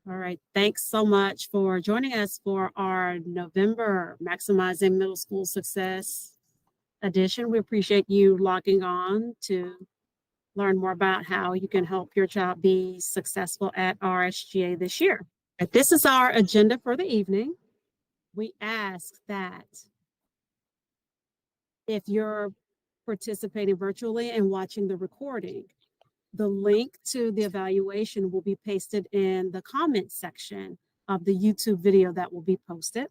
All right. Thanks so much for joining us for our November Maximizing Middle School Success edition. We appreciate you logging on to learn more about how you can help your child be successful at RSGA this year. This is our agenda for the evening. We ask that if you're participating virtually and watching the recording, the link to the evaluation will be pasted in the comment section of the YouTube video that will be posted.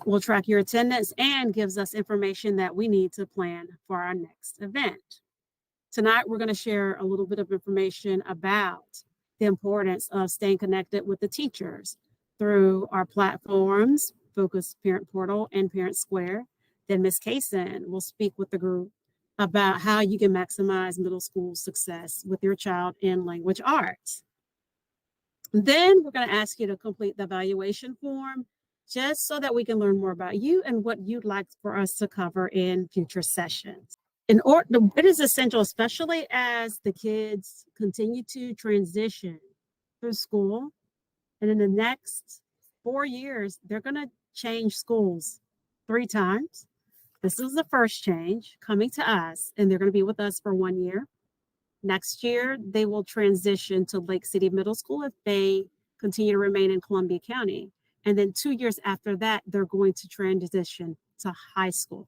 Will track your attendance and gives us information that we need to plan for our next event. Tonight, we're going to share a little bit of information about the importance of staying connected with the teachers through our platforms, Focus Parent Portal and Parent Square. Then Ms. Kaysen will speak with the group about how you can maximize middle school success with your child in language arts. Then we're going to ask you to complete the evaluation form just so that we can learn more about you and what you'd like for us to cover in future sessions. It is essential, especially as the kids continue to transition through school. And in the next 4 years, they're going to change schools 3 times. This is the first change coming to us, and they're going to be with us for 1 year. Next year, they will transition to Lake City Middle School if they continue to remain in Columbia County. And then 2 years after that, they're going to transition to high school.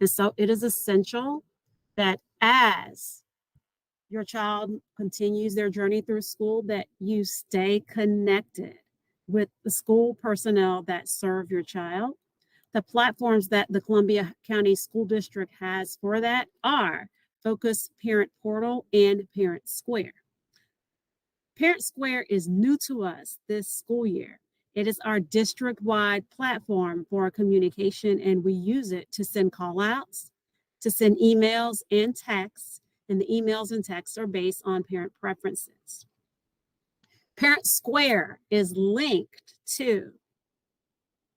And so it is essential that as your child continues their journey through school, that you stay connected with the school personnel that serve your child. The platforms that the Columbia County School District has for that are Focus Parent Portal and Parent Square. Parent Square is new to us this school year. It is our district-wide platform for communication, and we use it to send call-outs, to send emails and texts, and the emails and texts are based on parent preferences. Parent Square is linked to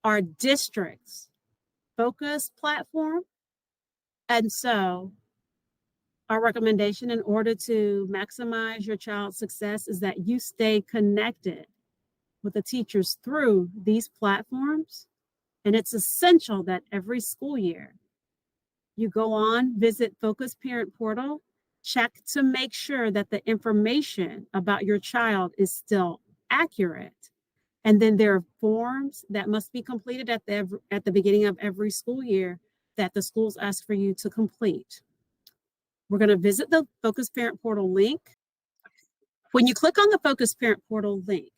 our district's Focus platform. And so our recommendation in order to maximize your child's success is that you stay connected with the teachers through these platforms. And it's essential that every school year you go on, visit Focus Parent Portal, check to make sure that the information about your child is still accurate. And then there are forms that must be completed at the beginning of every school year that the schools ask for you to complete. We're going to visit the Focus Parent Portal link. When you click on the Focus Parent Portal link,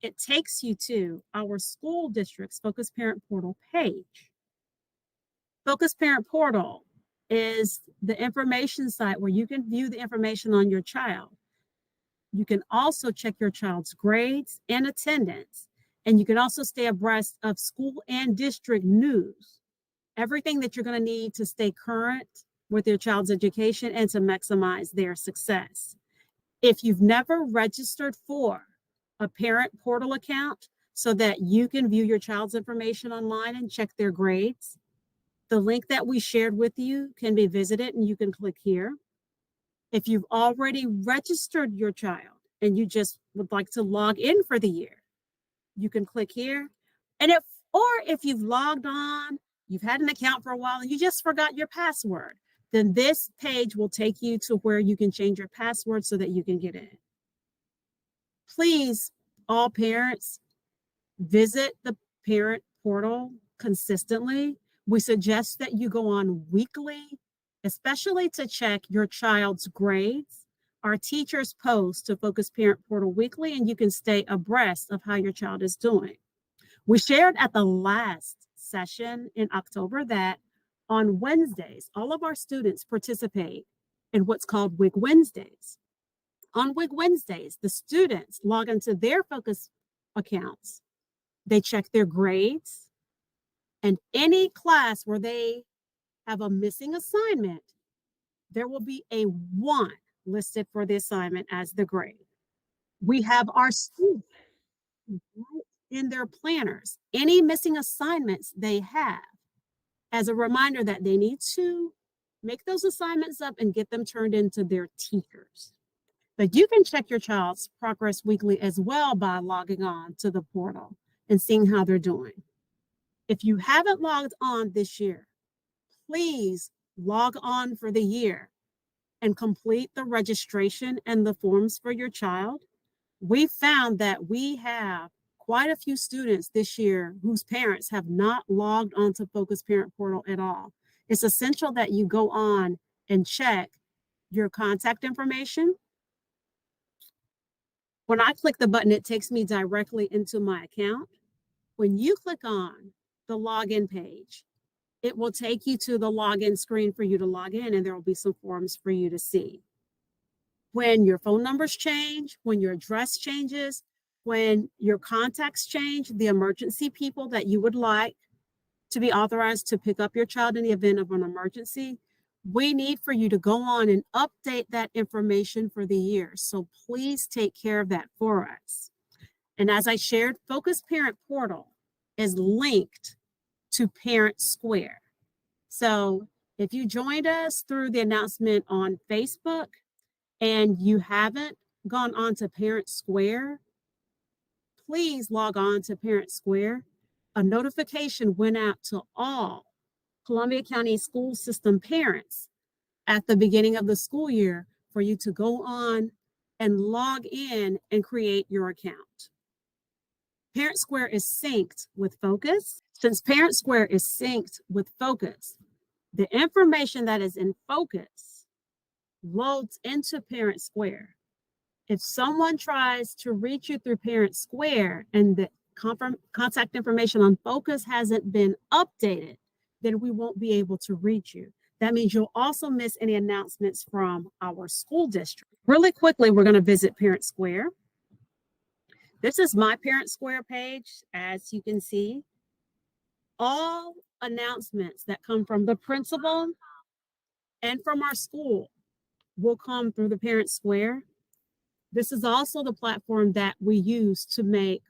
it takes you to our school district's Focus Parent Portal page. Focus Parent Portal is the information site where you can view the information on your child. You can also check your child's grades and attendance, and you can also stay abreast of school and district news, everything that you're going to need to stay current with your child's education and to maximize their success. If you've never registered for a parent portal account so that you can view your child's information online and check their grades, the link that we shared with you can be visited and you can click here. If you've already registered your child and you just would like to log in for the year, you can click here. And if you've logged on, you've had an account for a while and you just forgot your password, then this page will take you to where you can change your password so that you can get in. Please, all parents, visit the parent portal consistently. We suggest that you go on weekly, especially to check your child's grades. Our teachers post to Focus Parent Portal weekly, and you can stay abreast of how your child is doing. We shared at the last session in October that on Wednesdays, all of our students participate in what's called WIG Wednesdays. On WIG Wednesdays, the students log into their Focus accounts. They check their grades, and any class where they have a missing assignment, there will be a 1 listed for the assignment as the grade. We have our students in their planners, any missing assignments they have, as a reminder that they need to make those assignments up and get them turned into their teachers. But you can check your child's progress weekly as well by logging on to the portal and seeing how they're doing. If you haven't logged on this year, please log on for the year and complete the registration and the forms for your child. We found that we have quite a few students this year whose parents have not logged onto Focus Parent Portal at all. It's essential that you go on and check your contact information. When I click the button, it takes me directly into my account. When you click on the login page, it will take you to the login screen for you to log in, and there will be some forms for you to see. When your phone numbers change, when your address changes, when your contacts change, the emergency people that you would like to be authorized to pick up your child in the event of an emergency, we need for you to go on and update that information for the year. So please take care of that for us. And as I shared, Focus Parent Portal is linked to Parent Square. So if you joined us through the announcement on Facebook and you haven't gone on to Parent Square, please log on to Parent Square. A notification went out to all Columbia County School System parents at the beginning of the school year for you to go on and log in and create your account. Parent Square is synced with Focus. Since Parent Square is synced with Focus, the information that is in Focus loads into Parent Square. If someone tries to reach you through Parent Square and the contact information on Focus hasn't been updated, then we won't be able to reach you. That means you'll also miss any announcements from our school district. Really quickly, we're going to visit Parent Square. This is my Parent Square page. As you can see, all announcements that come from the principal and from our school will come through the Parent Square. This is also the platform that we use to make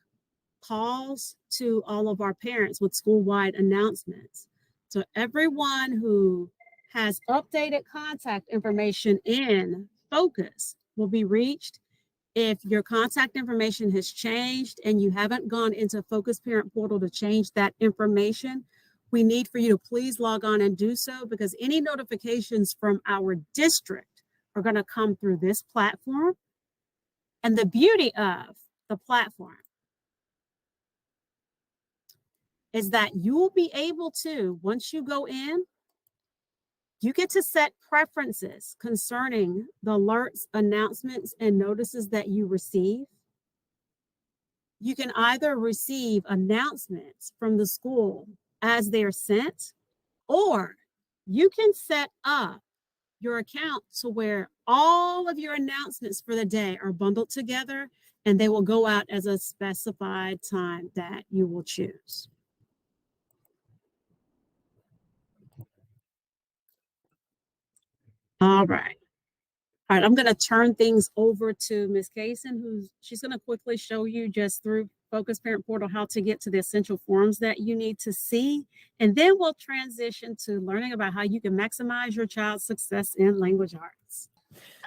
calls to all of our parents with school-wide announcements. So everyone who has updated contact information in Focus will be reached. If your contact information has changed and you haven't gone into Focus Parent Portal to change that information, we need for you to please log on and do so, because any notifications from our district are going to come through this platform. And the beauty of the platform is that you will be able to, once you go in, you get to set preferences concerning the alerts, announcements, and notices that you receive. You can either receive announcements from the school as they're sent, or you can set up your account to where all of your announcements for the day are bundled together, and they will go out as a specified time that you will choose. All right. All right, I'm going to turn things over to Ms. Kaysen, she's going to quickly show you just through Focus Parent Portal how to get to the essential forms that you need to see. And then we'll transition to learning about how you can maximize your child's success in language arts.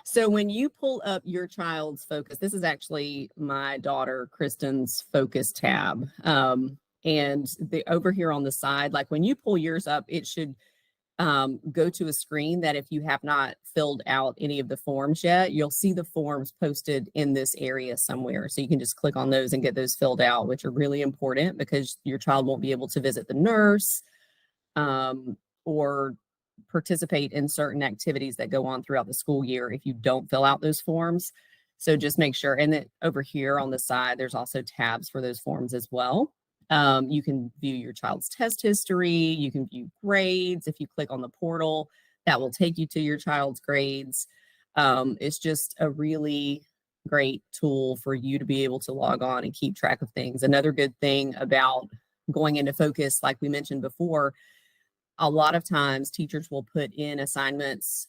So when you pull up your child's Focus, this is actually my daughter Kristen's Focus tab. And over here on the side, like when you pull yours up, it should go to a screen that if you have not filled out any of the forms yet, you'll see the forms posted in this area somewhere. So you can just click on those and get those filled out, which are really important because your child won't be able to visit the nurse or participate in certain activities that go on throughout the school year if you don't fill out those forms. So just make sure. And then over here on the side, there's also tabs for those forms as well. You can view your child's test history. You can view grades. If you click on the portal, that will take you to your child's grades. It's just a really great tool for you to be able to log on and keep track of things. Another good thing about going into Focus, like we mentioned before, a lot of times teachers will put in assignments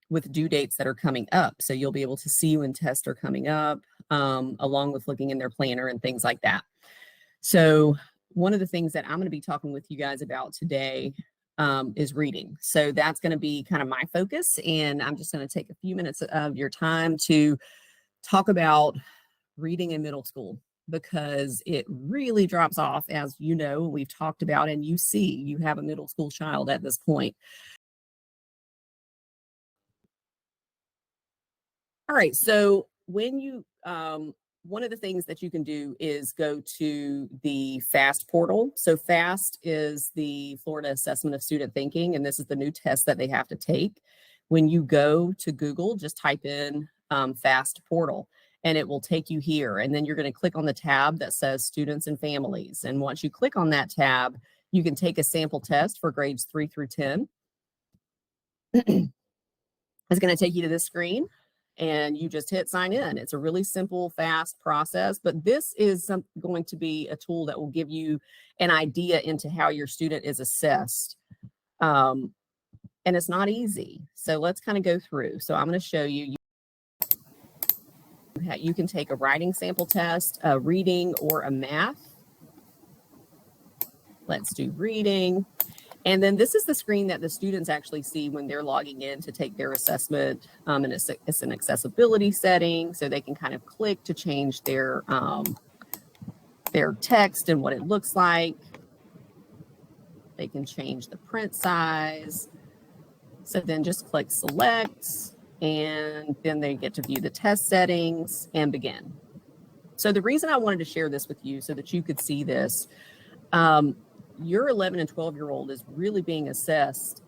with due dates that are coming up. So you'll be able to see when tests are coming up, along with looking in their planner and things like that. So one of the things that I'm going to be talking with you guys about today is reading. So that's going to be kind of my focus. And I'm just going to take a few minutes of your time to talk about reading in middle school, because it really drops off, as you know, we've talked about, and you see you have a middle school child at this point. All right, so when you, one of the things that you can do is go to the FAST portal. So FAST is the Florida Assessment of Student Thinking, and this is the new test that they have to take. When you go to Google, just type in FAST portal, and it will take you here. And then you're going to click on the tab that says Students and Families. And once you click on that tab, you can take a sample test for grades 3 through 10. It's going to take you to this screen, and you just hit sign in. It's a really simple, fast process, but this is going to be a tool that will give you an idea into how your student is assessed. And it's not easy. So let's kind of go through. So I'm going to show you. You can take a writing sample test, a reading, or a math. Let's do reading. And then this is the screen that the students actually see when they're logging in to take their assessment. And it's an accessibility setting, so they can kind of click to change their text and what it looks like. They can change the print size. So then just click select, and then they get to view the test settings and begin. So the reason I wanted to share this with you so that you could see this, your 11 and 12-year-old is really being assessed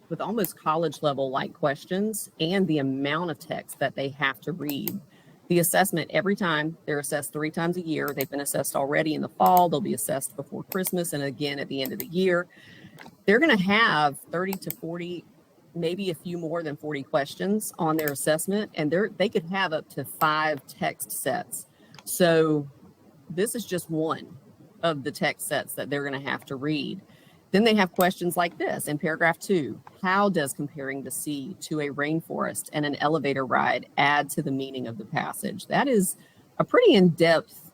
with almost college level like questions, and the amount of text that they have to read. The assessment, every time, they're assessed 3 times a year. They've been assessed already in the fall. They'll be assessed before Christmas and again at the end of the year. They're going to have 30 to 40, maybe a few more than 40 questions on their assessment, and they could have up to 5 text sets. So this is just one of the text sets that they're going to have to read. Then they have questions like this in paragraph 2. How does comparing the sea to a rainforest and an elevator ride add to the meaning of the passage? That is a pretty in-depth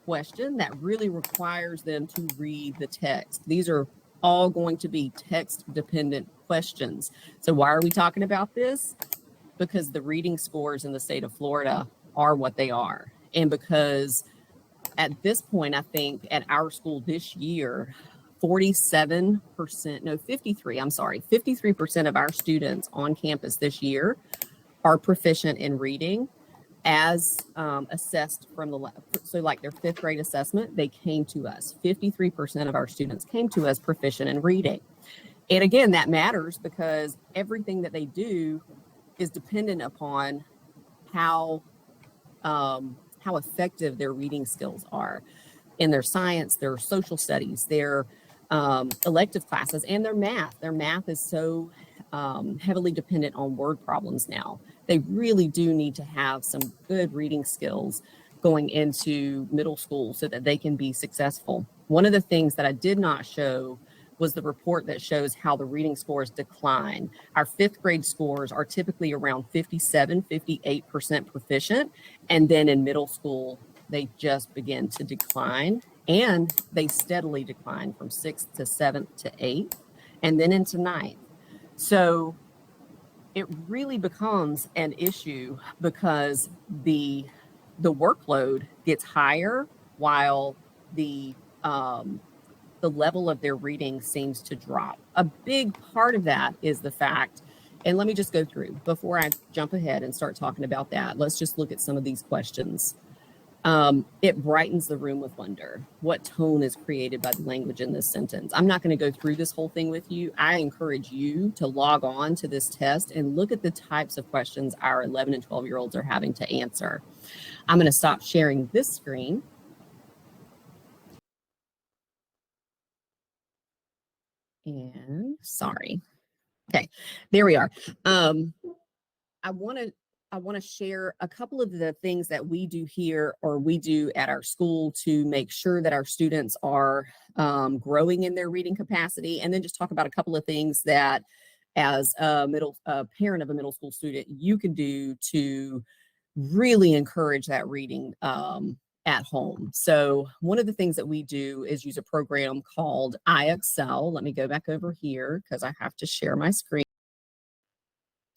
question that really requires them to read the text. These are all going to be text-dependent questions. So why are we talking about this? Because the reading scores in the state of Florida are what they are. And because at this point, I think at our school this year, 53% of our students on campus this year are proficient in reading as assessed from so like their 5th grade assessment, they came to us. 53% of our students came to us proficient in reading. And again, that matters because everything that they do is dependent upon how effective their reading skills are in their science, their social studies, their elective classes, and their math. Their math is so heavily dependent on word problems now. They really do need to have some good reading skills going into middle school so that they can be successful. One of the things that I did not show was the report that shows how the reading scores decline. Our 5th grade scores are typically around 57, 58% proficient. And then in middle school, they just begin to decline, and they steadily decline from 6th to 7th to 8th, and then into 9th. So it really becomes an issue because the workload gets higher while the level of their reading seems to drop. A big part of that is the fact, and let me just go through before I jump ahead and start talking about that. Let's just look at some of these questions. It brightens the room with wonder. What tone is created by the language in this sentence? I'm not going to go through this whole thing with you. I encourage you to log on to this test and look at the types of questions our 11 and 12-year-olds are having to answer. I'm going to stop sharing this screen. And sorry. Okay, there we are. I want to share a couple of the things that we do here, or we do at our school, to make sure that our students are growing in their reading capacity, and then just talk about a couple of things that as a parent of a middle school student you can do to really encourage that reading at home. So one of the things that we do is use a program called iExcel. Let me go back over here because I have to share my screen.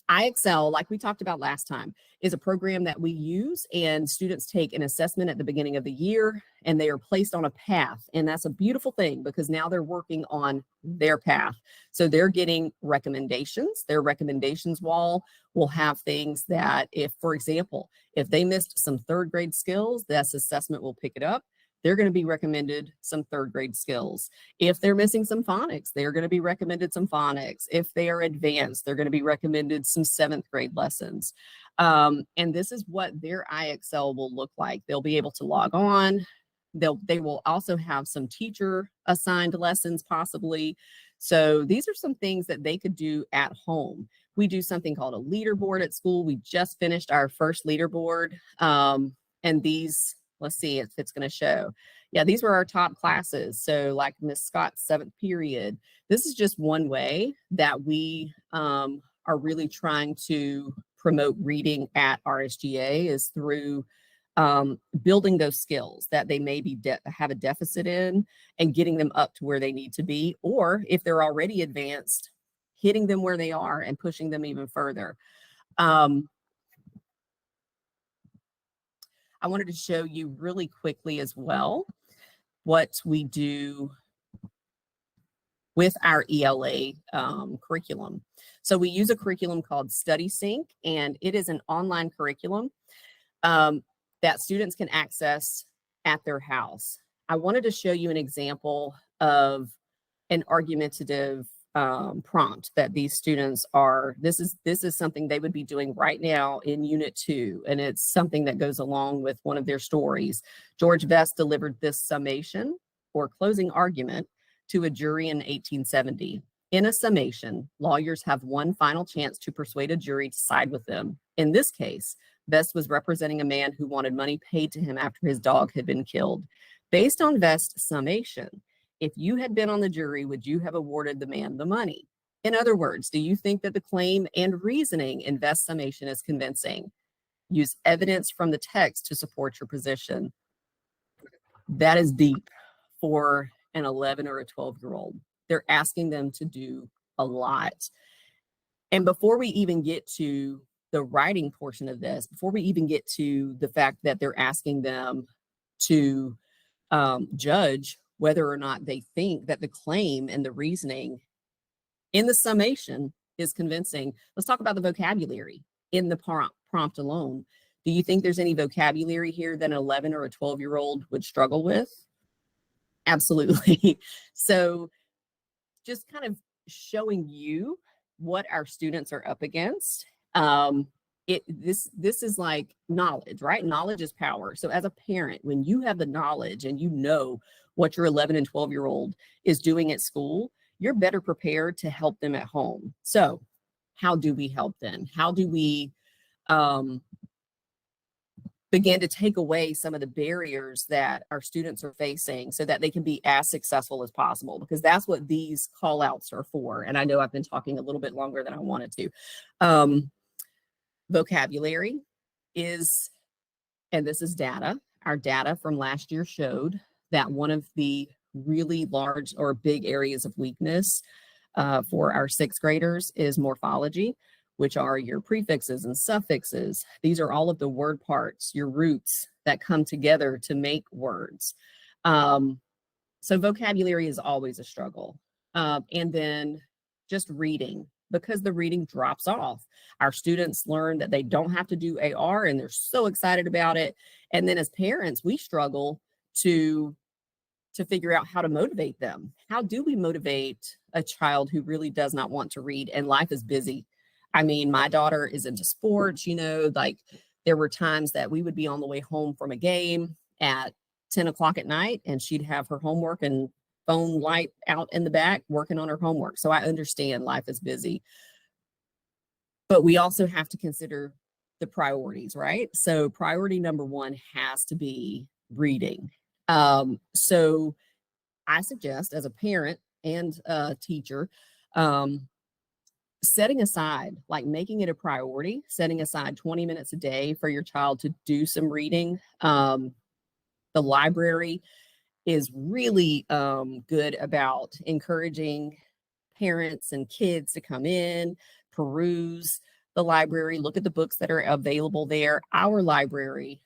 iExcel, like we talked about last time, is a program that we use, and students take an assessment at the beginning of the year and they are placed on a path. And that's a beautiful thing because now they're working on their path. So they're getting recommendations. Their recommendations wall will have things that, if, for example, if they missed some third grade skills, this assessment will pick it up. They're going to be recommended some third grade skills. If they're missing some phonics, they're going to be recommended some phonics. If they are advanced, they're going to be recommended some 7th grade lessons. And this is what their iExcel will look like. They'll be able to log on. They will also have some teacher assigned lessons possibly. So these are some things that they could do at home. We do something called a leaderboard at school. We just finished our first leaderboard. And these, let's see if it's going to show. Yeah, these were our top classes. So like Miss Scott's 7th period. This is just one way that we are really trying to promote reading at RSGA, is through building those skills that they may be have a deficit in and getting them up to where they need to be. Or if they're already advanced, hitting them where they are and pushing them even further. I wanted to show you really quickly as well what we do with our ELA curriculum. So we use a curriculum called Study Sync, and it is an online curriculum that students can access at their house. I wanted to show you an example of an argumentative prompt that these students are, this is something they would be doing right now in Unit 2, and it's something that goes along with one of their stories. George Vest delivered this summation or closing argument to a jury in 1870. In a summation, lawyers have one final chance to persuade a jury to side with them. In this case, Vest was representing a man who wanted money paid to him after his dog had been killed. Based on Vest's summation, if you had been on the jury, would you have awarded the man the money? In other words, do you think that the claim and reasoning in Vest's summation is convincing? Use evidence from the text to support your position. That is deep for an 11 or a 12-year-old. They're asking them to do a lot. And before we even get to the writing portion of this, before we even get to the fact that they're asking them to judge whether or not they think that the claim and the reasoning in the summation is convincing, let's talk about the vocabulary in the prompt alone. Do you think there's any vocabulary here that an 11 or a 12-year-old would struggle with? Absolutely. So just kind of showing you what our students are up against. This is like knowledge, right? Knowledge is power. So as a parent, when you have the knowledge and you know what your 11 and 12-year-old is doing at school, you're better prepared to help them at home. So how do we help them? How do we begin to take away some of the barriers that our students are facing so that they can be as successful as possible? Because that's what these call outs are for. And I know I've been talking a little bit longer than I wanted to. Vocabulary is, and this is data, our data from last year showed that one of the really large or big areas of weakness for our 6th graders is morphology, which are your prefixes and suffixes. These are all of the word parts, your roots that come together to make words. So vocabulary is always a struggle. And then just reading, because the reading drops off. Our students learn that they don't have to do AR and they're so excited about it. And then as parents, we struggle to figure out how to motivate them. How do we motivate a child who really does not want to read and life is busy? I mean, my daughter is into sports, you know, like there were times that we would be on the way home from a game at 10 o'clock at night and she'd have her homework and phone light out in the back working on her homework. So I understand life is busy, but we also have to consider the priorities, right? So priority number 1 has to be reading. So I suggest as a parent and a teacher, setting aside, like making it a priority, setting aside 20 minutes a day for your child to do some reading. The library is really good about encouraging parents and kids to come in, peruse the library, look at the books that are available there. Our library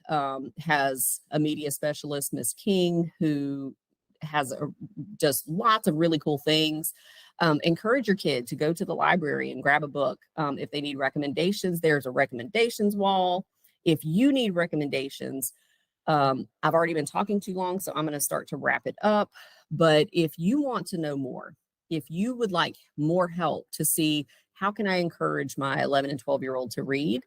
has a media specialist, Miss King, who has just lots of really cool things. Encourage your kid to go to the library and grab a book. If they need recommendations, there's a recommendations wall. If you need recommendations, I've already been talking too long, so I'm going to start to wrap it up. But if you want to know more, if you would like more help to see how can I encourage my 11 and 12-year-old to read,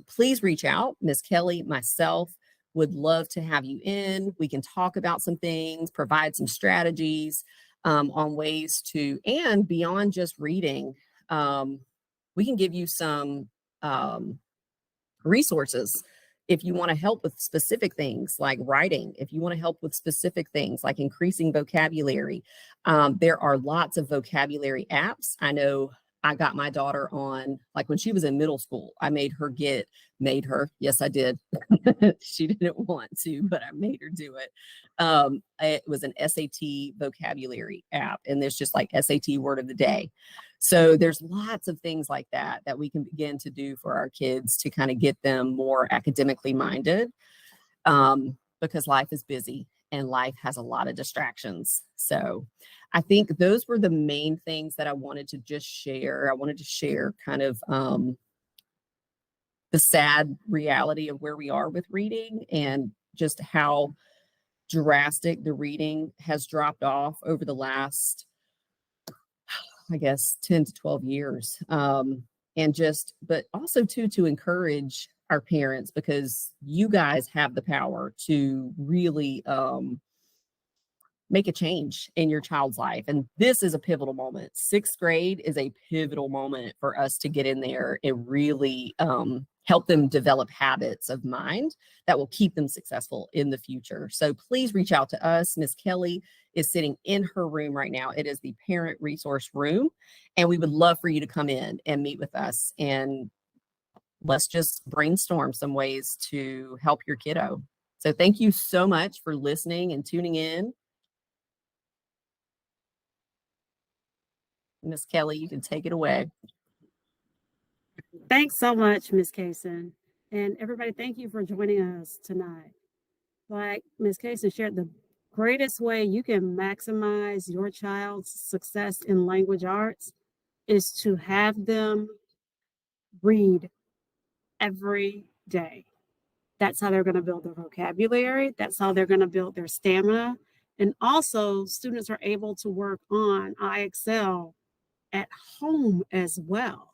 please reach out. Miss Kelly, myself, would love to have you in. We can talk about some things, provide some strategies on ways to, and beyond just reading, we can give you some resources. If you want to help with specific things like writing, if you want to help with specific things like increasing vocabulary, there are lots of vocabulary apps. I know I got my daughter on, like when she was in middle school, I made her, yes, I did. She didn't want to, but I made her do it. It was an SAT vocabulary app, and there's just like SAT word of the day. So there's lots of things like that that we can begin to do for our kids to kind of get them more academically minded, because life is busy and life has a lot of distractions. So I think those were the main things that I wanted to just share. I wanted to share kind of the sad reality of where we are with reading and just how drastic the reading has dropped off over the last, I guess, 10 to 12 years. But also too, to encourage our parents, because you guys have the power to really make a change in your child's life. And this is a pivotal moment. 6th grade is a pivotal moment for us to get in there and really help them develop habits of mind that will keep them successful in the future. So please reach out to us. Miss Kelly is sitting in her room right now. It is the parent resource room. And we would love for you to come in and meet with us. And let's just brainstorm some ways to help your kiddo. So thank you so much for listening and tuning in. Miss Kelly, you can take it away. Thanks so much, Ms. Kaysen. And everybody, thank you for joining us tonight. Like Ms. Kaysen shared, the greatest way you can maximize your child's success in language arts is to have them read every day. That's how they're going to build their vocabulary. That's how they're going to build their stamina. And also, students are able to work on IXL at home as well.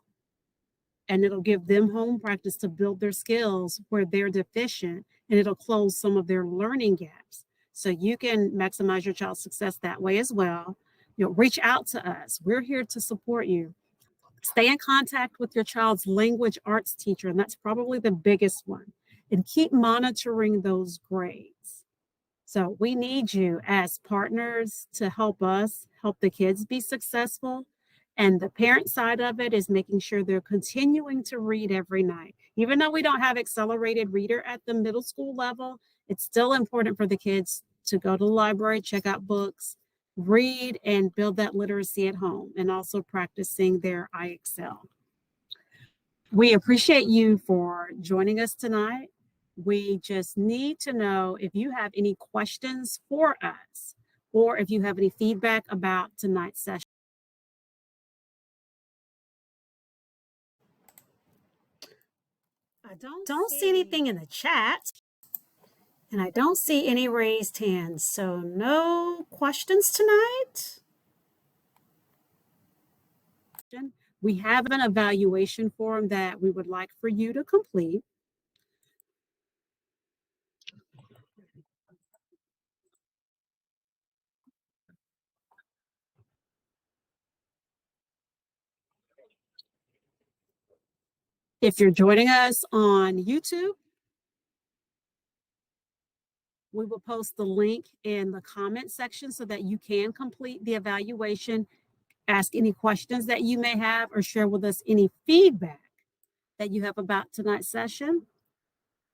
And it'll give them home practice to build their skills where they're deficient, and it'll close some of their learning gaps. So you can maximize your child's success that way as well. Reach out to us. We're here to support you. Stay in contact with your child's language arts teacher, and that's probably the biggest one. And keep monitoring those grades. So we need you as partners to help us help the kids be successful. And the parent side of it is making sure they're continuing to read every night. Even though we don't have accelerated reader at the middle school level, it's still important for the kids to go to the library, check out books, read, and build that literacy at home, and also practicing their IXL. We appreciate you for joining us tonight. We just need to know if you have any questions for us, or if you have any feedback about tonight's session. I don't see anything in the chat, and I don't see any raised hands, so no questions tonight. We have an evaluation form that we would like for you to complete. If you're joining us on YouTube, we will post the link in the comment section so that you can complete the evaluation, ask any questions that you may have, or share with us any feedback that you have about tonight's session.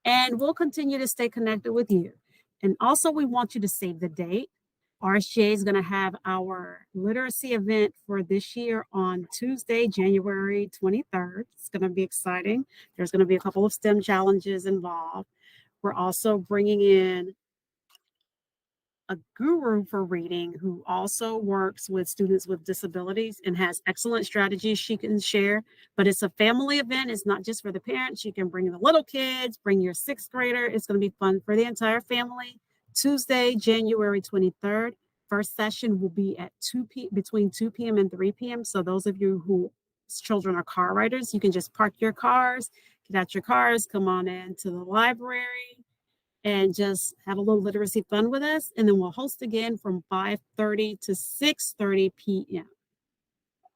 And we'll continue to stay connected with you. And also, we want you to save the date. RSGA is going to have our literacy event for this year on Tuesday, January 23rd. It's going to be exciting. There's going to be a couple of STEM challenges involved. We're also bringing in a guru for reading who also works with students with disabilities and has excellent strategies she can share. But it's a family event. It's not just for the parents. You can bring the little kids, bring your sixth grader. It's going to be fun for the entire family. Tuesday, January 23rd. First session will be at between 2 p.m. and 3 p.m. So those of you whose children are car riders, you can just park your cars, get out your cars, come on in to the library, and just have a little literacy fun with us. And then we'll host again from 5:30 to 6:30 p.m.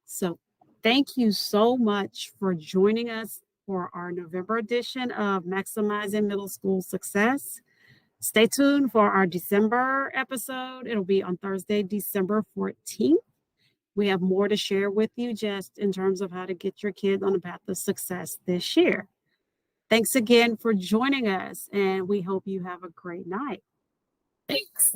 So thank you so much for joining us for our November edition of Maximizing Middle School Success. Stay tuned for our December episode. It'll be on Thursday, December 14th. We have more to share with you just in terms of how to get your kids on the path of success this year. Thanks again for joining us, and we hope you have a great night. Thanks.